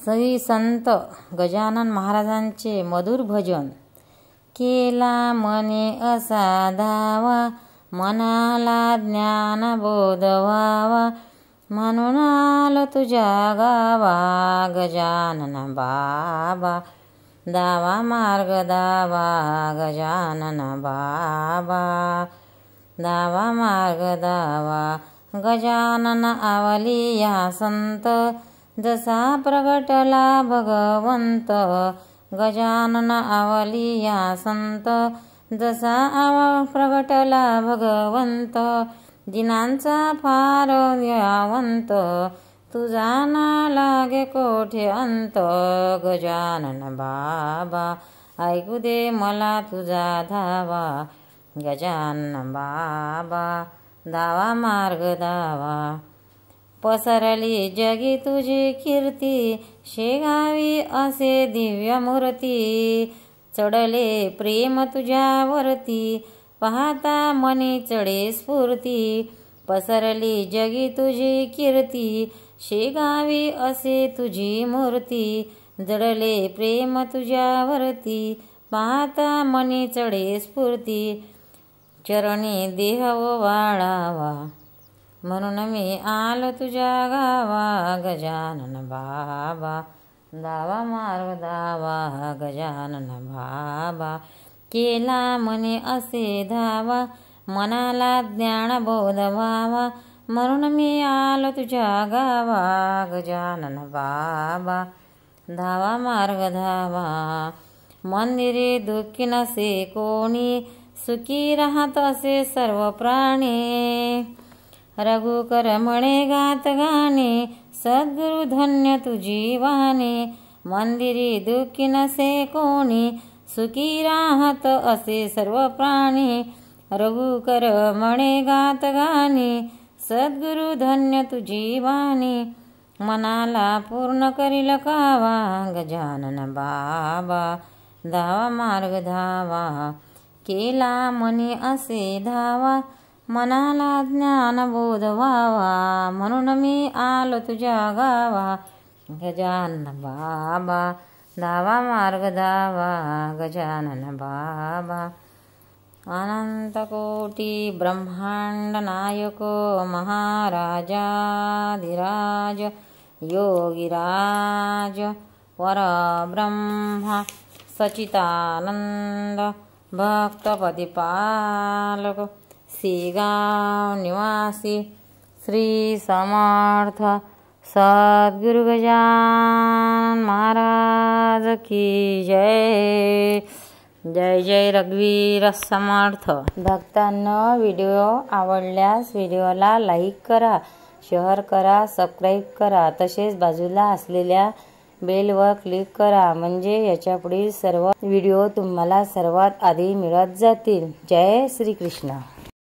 श्री संत गजानन महाराजांचे मधुर भजन। केला मने असा धावा, मनाला ज्ञान बोध व्हावा, म्हणून आलो तुझ्या गावा गजानन बाबा। दावा मार्ग दावा गजानन बाबा, दावा मार्ग दावा गजानन आवलिया संत, जसा प्रगटला भगवंत। गजानन आवलिया संत, जसा प्रगटला भगवंत। दिनांचा फार दयावंत, तुझा ना लागे कोठे अंत गजानन बाबा। ऐकू दे मला तुझा धावा गजानन बाबा, दावा मार्ग दावा। पसरली जगी तुझी कीर्ती, शेगावी असे दिव्य मूर्ती। चढले प्रेम तुझ्यावरती, पाहता मनी चढे स्फूर्ती। पसरली जगी तुझी कीर्ती, शेगावी असे तुझी मूर्ती। जडले प्रेम तुझ्यावरती, पाहता मनी चढे स्फूर्ती। चरणी देह वाळावा, म्हणून मी आलो तुझ्या गावा गजानन बाबा। दावा मार्ग दावा गजानन बाबा। केला मने असे धावा, मनाला ज्ञान बोध व्हावा, म्हणून मी आलो तुझ्या गावा गजानन बाबा। धावा मार्ग धावा। मंदिरे दुःखी नसे कोणी, सुखी राहत असे सर्व प्राणी। रघुकर म्हणे गात गाणे, सद्गुरु धन्य तुझी वाणी। मंदिरी दुःखी नसे कोणी, सुखी राहत असे सर्व प्राणी। रघुकर म्हणे गात गाणे, सद्गुरु धन्य तुझी वाणी। मनाला पूर्ण करील कावा गजानन बाबा, धावा मार्ग धावा। केला मनी असे धावा, मनाला ज्ञान बोध व्हावा, म्हणून मी आलो तुझ्या गावा गजानन बाबा। धावा मार्ग धावा गजानन बाबा। अनंत कोटी ब्रह्मांड नायक, महाराजाधिराज योगीराज परब्रह्म सच्चिदानंद भक्तपतिपालक, शेगाव निवासी श्री समर्थ सद्गुरु गजानन महाराज की जय। जय जय रघुवीर समर्थ। भक्तांनो, व्हिडिओ आवडल्यास व्हिडिओला लाईक करा, शेअर करा, सबस्क्राईब करा, तसेच बाजूला असलेल्या बेलवर क्लिक करा, म्हणजे याच्या पुढील सर्व व्हिडिओ तुम्हाला सर्वात आधी मिळत जातील। जय श्री कृष्ण।